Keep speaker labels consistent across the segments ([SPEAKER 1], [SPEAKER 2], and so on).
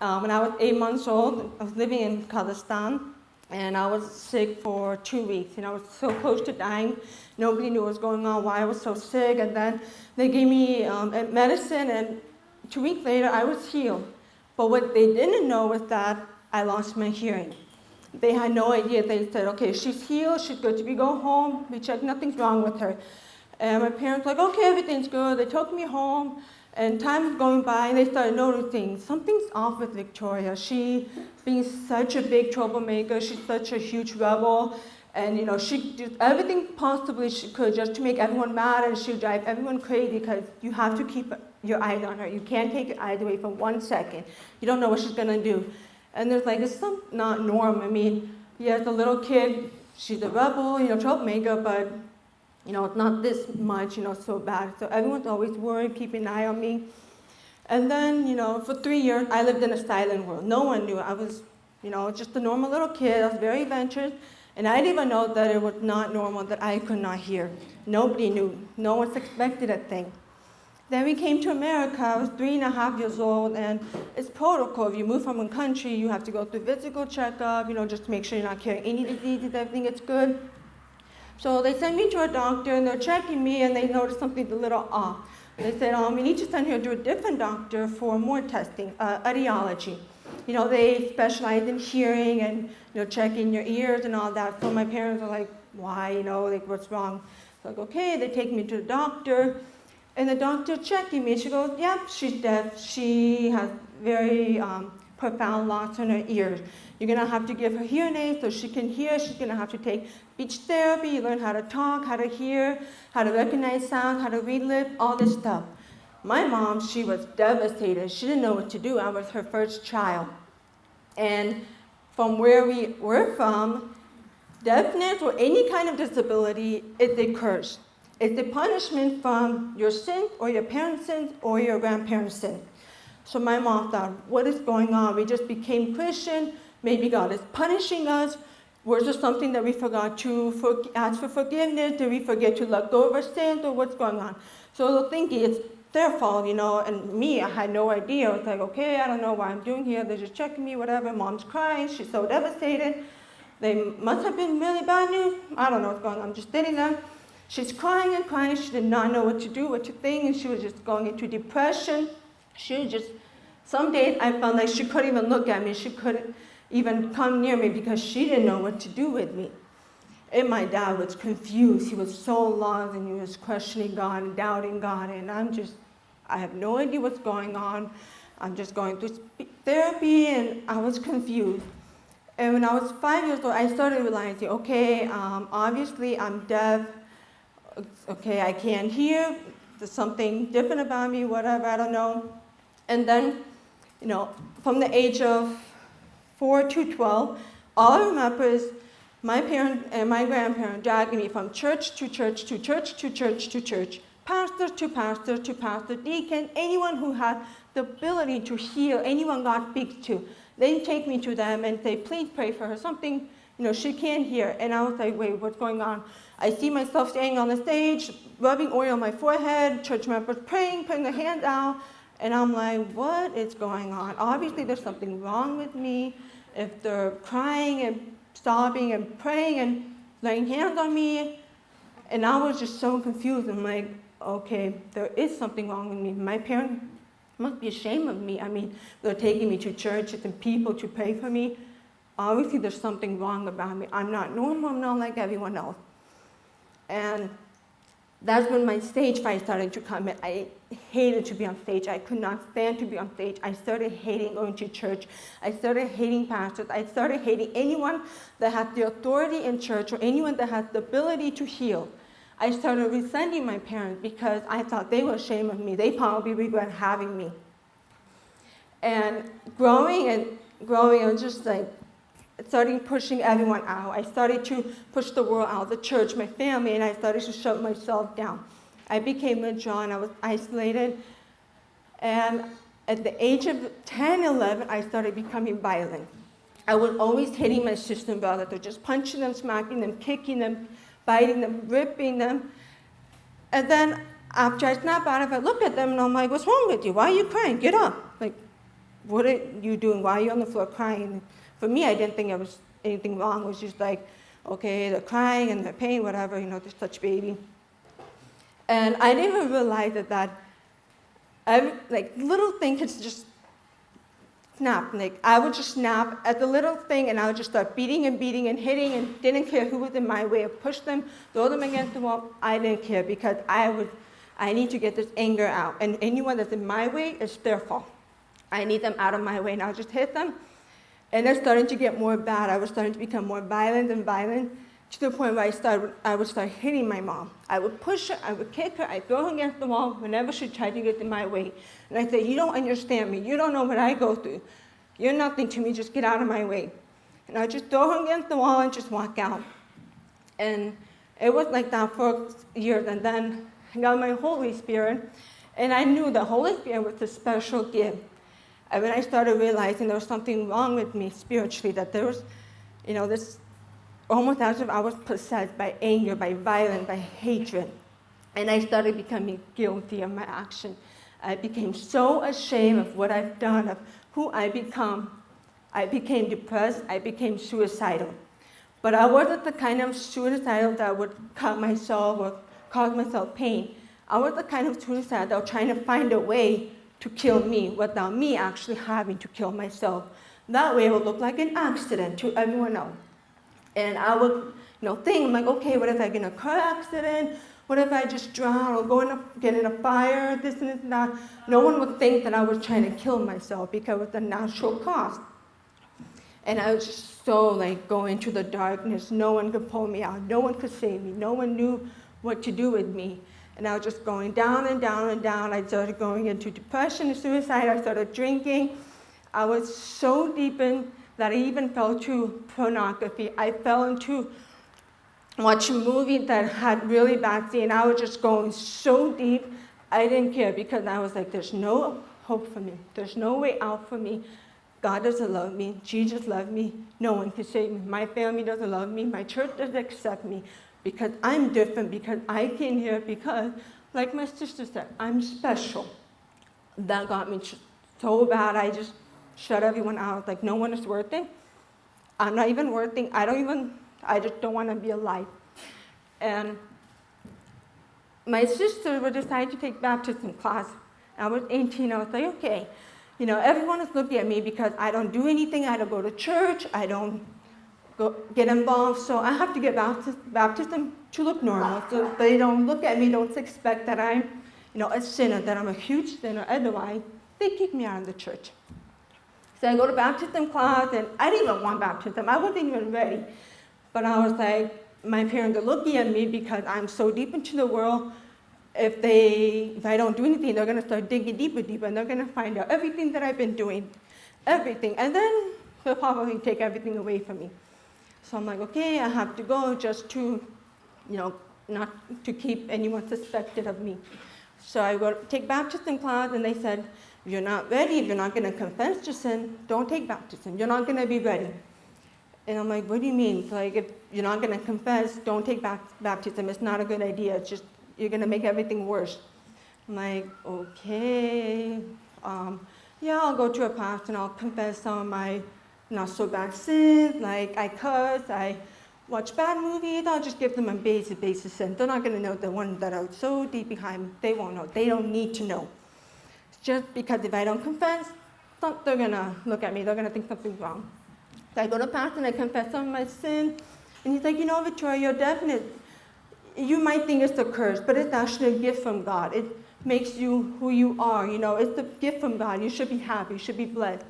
[SPEAKER 1] When I was 8 months old, I was living in Kazakhstan, and I was sick for 2 weeks, and I was so close to dying. Nobody knew what was going on, why I was so sick, and then they gave me medicine, and 2 weeks later, I was healed. But what they didn't know was that I lost my hearing. They had no idea. They said, okay, she's healed, she's good to be, go home. We checked, nothing's wrong with her. And my parents were like, okay, everything's good. They took me home, and time was going by, and they started noticing something's off with Victoria. She being such a big troublemaker, she's such a huge rebel, and she did everything possibly she could just to make everyone mad, and she would drive everyone crazy because you have to keep your eyes on her. You can't take your eyes away for 1 second. You don't know what she's gonna do. And there's like, it's not normal. I mean, yes, a little kid, she's a rebel, troublemaker, but it's not this much, so bad. So everyone's always worried, keeping an eye on me. And then, for 3 years, I lived in a silent world. No one knew. I was, just a normal little kid. I was very adventurous. And I didn't even know that it was not normal, that I could not hear. Nobody knew. No one suspected a thing. Then we came to America. I was 3.5 years old, and it's protocol. If you move from a country, you have to go through physical checkup, just to make sure you're not carrying any diseases, everything is good. So they sent me to a doctor, and they're checking me, and they noticed something's a little off. They said, we need to send her to a different doctor for more testing, audiology. They specialize in hearing and, checking your ears and all that. So my parents were like, why, what's wrong? So like, okay, they take me to the doctor, and the doctor checking me. She goes, yep, she's deaf. She has very profound loss in her ears. You're going to have to give her hearing aids so she can hear. She's going to have to take speech therapy, learn how to talk, how to hear, how to recognize sound, how to read lips, all this stuff. My mom, she was devastated. She didn't know what to do. I was her first child. And from where we were from, deafness or any kind of disability is a curse. It's a punishment from your sin or your parents' sins or your grandparents' sin. So my mom thought, what is going on? We just became Christian. Maybe God is punishing us. Was there something that we forgot to ask for forgiveness? Did we forget to let go of our sins, or what's going on? So they're thinking it's their fault, and me, I had no idea. I was like, okay, I don't know why I'm doing here. They're just checking me, whatever. Mom's crying. She's so devastated. They must have been really bad news. I don't know what's going on. I'm just sitting there. She's crying and crying. She did not know what to do, what to think, and she was just going into depression. Some days I felt like she couldn't even look at me. She couldn't even come near me because she didn't know what to do with me. And my dad was confused. He was so lost, and he was questioning God and doubting God. And I have no idea what's going on. I'm just going through therapy, and I was confused. And when I was 5 years old, I started realizing, okay, obviously I'm deaf. Okay, I can't hear. There's something different about me, whatever, I don't know. And then, from the age of 4 to 12, all I remember is my parents and my grandparents dragging me from church to church to church to church to church, pastor to pastor to pastor, deacon, anyone who had the ability to heal, anyone God speaks to. They take me to them and say, please pray for her, something, she can't hear. And I was like, wait, what's going on? I see myself standing on the stage, rubbing oil on my forehead, church members praying, putting their hands out, and I'm like, what is going on? Obviously, there's something wrong with me. If they're crying and sobbing and praying and laying hands on me, and I was just so confused. I'm like, okay, there is something wrong with me. My parents must be ashamed of me. I mean, they're taking me to churches and people to pray for me. Obviously, there's something wrong about me. I'm not normal. I'm not like everyone else. And that's when my stage fright started to come in. I hated to be on stage. I could not stand to be on stage. I started hating going to church. I started hating pastors. I started hating anyone that had the authority in church or anyone that had the ability to heal. I started resenting my parents because I thought they were ashamed of me. They probably regret having me. And growing, I was just like, starting pushing everyone out. I started to push the world out, the church, my family, and I started to shut myself down. I became withdrawn. I was isolated. And at the age of 10, 11, I started becoming violent. I was always hitting my sister and brother. They're just punching them, smacking them, kicking them, biting them, ripping them. And then after I snap out of it, I look at them and I'm like, what's wrong with you? Why are you crying? Get up. Like, what are you doing? Why are you on the floor crying? For me, I didn't think there was anything wrong. It was just like, okay, they're crying and they're pain, whatever, they're such baby. And I didn't even realize that little thing could just snap. I would just snap at the little thing, and I would just start beating and hitting, and didn't care who was in my way. I pushed them, throw them against the wall. I didn't care because I need to get this anger out. And anyone that's in my way, it's their fault. I need them out of my way, and I'll just hit them. And it's starting to get more bad. I was starting to become more violent and violent, to the point where I would start hitting my mom. I would push her, I would kick her, I'd throw her against the wall whenever she tried to get in my way. And I'd say, you don't understand me, you don't know what I go through. You're nothing to me, just get out of my way. And I'd just throw her against the wall and just walk out. And it was like that for years. And then I got my Holy Spirit, and I knew the Holy Spirit was a special gift. And when I started realizing there was something wrong with me spiritually, that there was, this almost as if I was possessed by anger, by violence, by hatred. And I started becoming guilty of my action. I became so ashamed of what I've done, of who I become. I became depressed, I became suicidal. But I wasn't the kind of suicidal that would cut myself or cause myself pain. I was the kind of suicidal that was trying to find a way to kill me without me actually having to kill myself. That way it would look like an accident to everyone else. And I would, think, I'm like, okay, what if I get in a car accident? What if I just drown or get in a fire, this and that? No one would think that I was trying to kill myself because of the natural cause. And I was just so going to the darkness. No one could pull me out. No one could save me. No one knew what to do with me. And I was just going down and down and down. I started going into depression and suicide. I started drinking. I was so deep in that I even fell to pornography. I fell into watching movies that had really bad scenes. I was just going so deep, I didn't care because I was like, there's no hope for me. There's no way out for me. God doesn't love me. Jesus loves me. No one can save me. My family doesn't love me. My church doesn't accept me because I'm different, because I came here because, like my sister said, I'm special. That got me so bad. I just shut everyone out. Like, no one is worth it. I'm not even worth it. I just don't want to be alive. And my sister would decide to take baptism class. I was 18. I was like, okay, everyone is looking at me because I don't do anything. I don't go to church. I don't get involved. So I have to get baptism to look normal. So they don't look at me, don't expect that I'm, a sinner, that I'm a huge sinner. Otherwise, they kick me out of the church. So I go to baptism class, and I didn't even want baptism. I wasn't even ready. But I was like, my parents are looking at me because I'm so deep into the world. If I don't do anything, they're going to start digging deeper, and they're going to find out everything that I've been doing, everything. And then they'll probably take everything away from me. So I'm like, okay, I have to go just to, not to keep anyone suspected of me. So I go take baptism class, and they said, if you're not ready, if you're not going to confess your sin, don't take baptism. You're not going to be ready. And I'm like, what do you mean? Like, if you're not going to confess, don't take baptism. It's not a good idea. It's just, you're going to make everything worse. I'm like, okay. I'll go to a pastor and I'll confess some of my not so bad sins. Like, I cuss, I watch bad movies. I'll just give them a basic sin. They're not going to know the ones that are so deep behind me. They won't know. They don't need to know. Just because if I don't confess, they're going to look at me. They're going to think something's wrong. So I go to pastor and I confess some of my sin. And he's like, Victoria, you're definite. You might think it's a curse, but it's actually a gift from God. It makes you who you are. It's a gift from God. You should be happy. You should be blessed.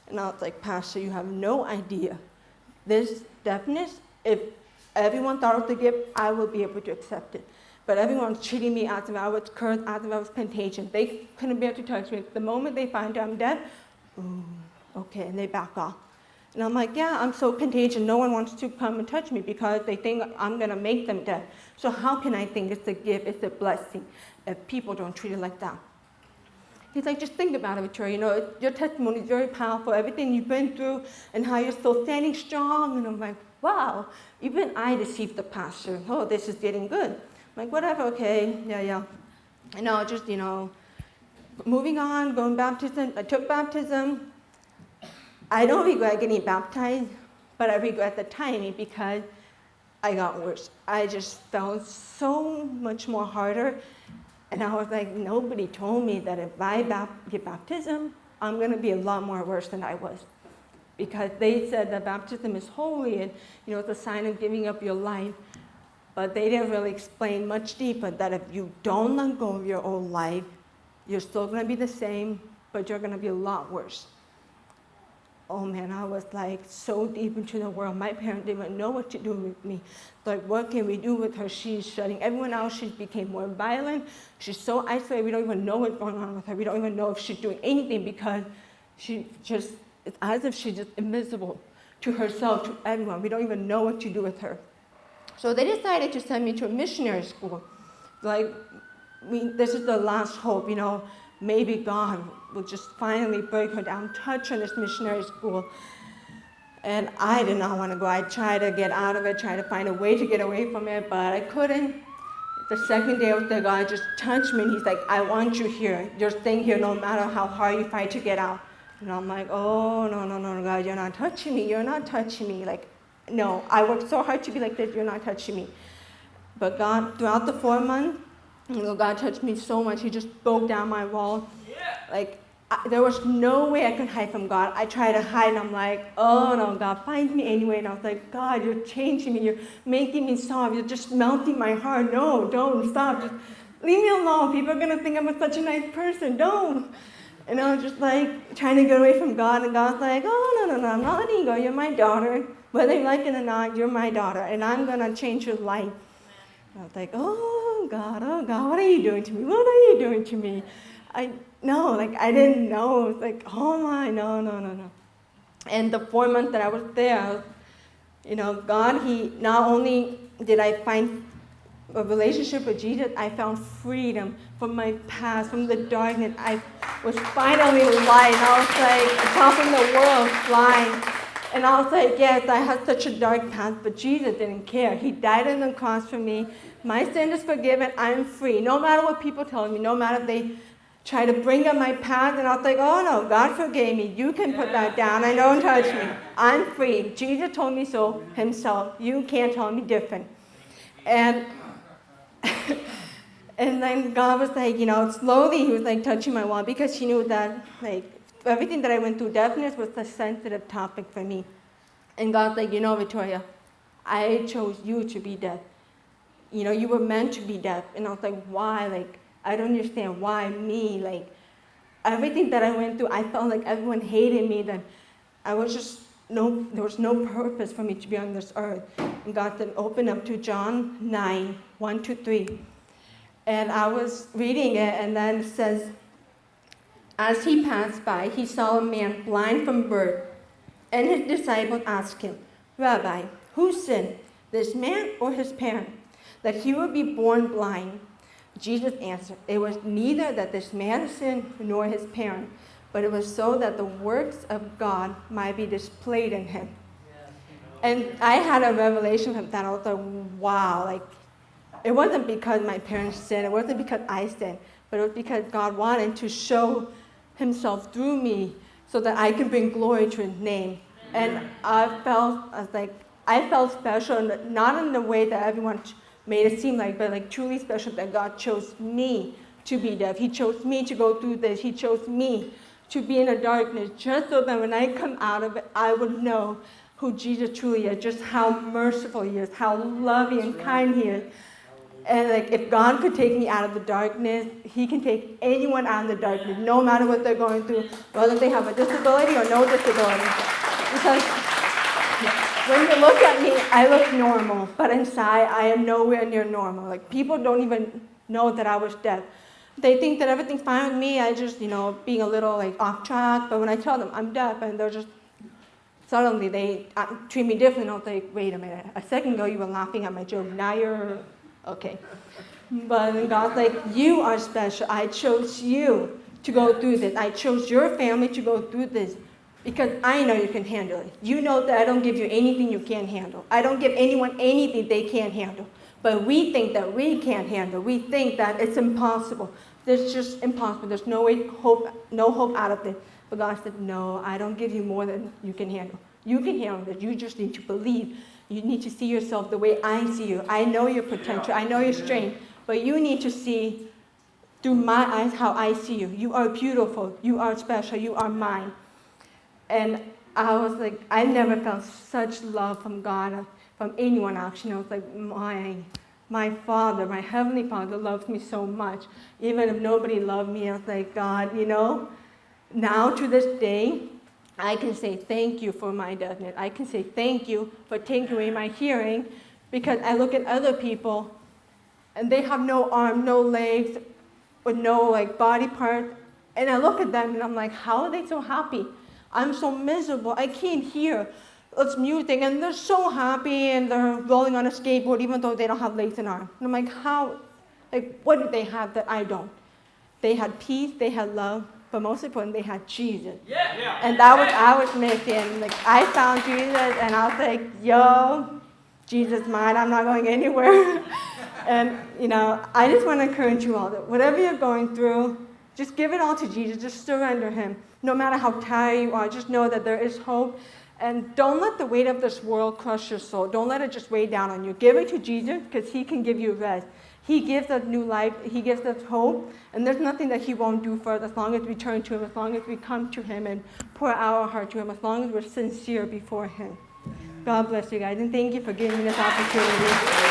[SPEAKER 1] And I was like, Pastor, you have no idea. This deafness, if everyone thought it was a gift, I will be able to accept it. But everyone's treating me as if I was cursed, as if I was contagious. They couldn't bear to touch me. The moment they find out I'm dead, okay, and they back off. And I'm like, yeah, I'm so contagious. No one wants to come and touch me because they think I'm going to make them dead. So how can I think it's a gift, it's a blessing, if people don't treat it like that? He's like, just think about it, Victoria. Your testimony is very powerful, everything you've been through and how you're still standing strong. And I'm like, wow, even I deceived the pastor. Oh, this is getting good. I'm like, whatever, okay, yeah. And just, moving on, going baptism. I took baptism. I don't regret getting baptized, but I regret the timing because I got worse. I just felt so much more harder. And I was like, nobody told me that if I get baptism, I'm going to be a lot more worse than I was. Because they said that baptism is holy and, it's a sign of giving up your life. But they didn't really explain much deeper that if you don't let go of your old life, you're still going to be the same, but you're going to be a lot worse. Oh man, I was like so deep into the world. My parents didn't even know what to do with me. Like, what can we do with her? She's shutting everyone out. She became more violent. She's so isolated. We don't even know what's going on with her. We don't even know if she's doing anything because it's as if she's just invisible to herself, to everyone. We don't even know what to do with her. So they decided to send me to a missionary school. Like, this is the last hope, maybe God will just finally break her down, touch her in this missionary school. And I did not want to go. I tried to get out of it, tried to find a way to get away from it, but I couldn't. The second day I was there, God just touched me, and he's like, I want you here. You're staying here no matter how hard you fight to get out. And I'm like, oh, no, God, you're not touching me. You're not touching me. Like, no, I worked so hard to be like this. You're not touching me. But God, throughout the 4 months, God touched me so much. He just broke down my wall. Like, there was no way I could hide from God. I tried to hide, and I'm like, oh, no, God, find me anyway. And I was like, God, you're changing me. You're making me soft. You're just melting my heart. No, don't stop. Just leave me alone. People are going to think I'm such a nice person. Don't. And I was just like trying to get away from God. And God's like, oh, no, I'm not letting you go. You're my daughter. Whether you like it or not, you're my daughter. And I'm going to change your life. And I was like, oh, God, what are you doing to me? What are you doing to me? I didn't know. It was like, oh my, no. And the 4 months that I was there, God, not only did I find a relationship with Jesus, I found freedom from my past, from the darkness. I was finally light. And I was like, topping the world, flying. And I was like, yes, I had such a dark past, but Jesus didn't care. He died on the cross for me. My sin is forgiven. I'm free. No matter what people tell me, no matter if they try to bring up my past, and I was like, oh no, God forgave me. You can put that down. I don't touch me. I'm free. Jesus told me so himself. You can't tell me different. And and then God was like, slowly he was like touching my wall because he knew that everything that I went through, deafness was a sensitive topic for me. And God's like, Victoria, I chose you to be deaf. You were meant to be deaf. And I was like, why? I don't understand why me. Everything that I went through, I felt like everyone hated me. That I was just, there was no purpose for me to be on this earth. And God said, open up to John 9, 1-3. And I was reading it, and then it says, as he passed by, he saw a man blind from birth. And his disciples asked him, Rabbi, who sinned, this man or his parent, that he would be born blind? Jesus answered, it was neither that this man sinned nor his parent, but it was so that the works of God might be displayed in him. And I had a revelation from that. I was like, wow, it wasn't because my parents sinned, it wasn't because I sinned, but it was because God wanted to show himself through me so that I could bring glory to his name. And I felt special, not in the way that everyone made it seem like, but truly special that God chose me to be deaf. He chose me to go through this. He chose me to be in the darkness just so that when I come out of it, I would know who Jesus truly is, just how merciful he is, how loving and kind he is. And if God could take me out of the darkness, he can take anyone out of the darkness, no matter what they're going through, whether they have a disability or no disability. Because when you look at me, I look normal, but inside I am nowhere near normal. People don't even know that I was deaf. They think that everything's fine with me. I just, being a little off track. But when I tell them I'm deaf, and they're just, suddenly they treat me different. I'll think, wait a minute, a second ago you were laughing at my joke. Now you're okay. But then God's like, you are special. I chose you to go through this. I chose your family to go through this. Because I know you can handle it. You know that I don't give you anything you can't handle. I don't give anyone anything they can't handle. But we think that we can't handle. We think that it's impossible. It's just impossible. There's no hope out of it. But God said, no, I don't give you more than you can handle. You can handle it. You just need to believe. You need to see yourself the way I see you. I know your potential. I know your strength. But you need to see through my eyes how I see you. You are beautiful. You are special. You are mine. And I was like, I never felt such love from God, from anyone actually. I was like, my Father, my Heavenly Father loves me so much. Even if nobody loved me, I was like, God, now to this day, I can say thank you for my deafness. I can say thank you for taking away my hearing, because I look at other people and they have no arm, no legs, or no body part, and I look at them and I'm like, how are they so happy? I'm so miserable. I can't hear. It's music, and they're so happy, and they're rolling on a skateboard even though they don't have legs and arms. And I'm like, how? What do they have that I don't? They had peace, they had love, but most importantly, they had Jesus. Yeah. And that was I was missing. I found Jesus, and I was like, yo, Jesus mine. I'm not going anywhere. And I just want to encourage you all that whatever you're going through, just give it all to Jesus. Just surrender Him. No matter how tired you are, just know that there is hope. And don't let the weight of this world crush your soul. Don't let it just weigh down on you. Give it to Jesus, because He can give you rest. He gives us new life. He gives us hope. And there's nothing that He won't do for us as long as we turn to Him, as long as we come to Him and pour our heart to Him, as long as we're sincere before Him. God bless you guys, and thank you for giving me this opportunity.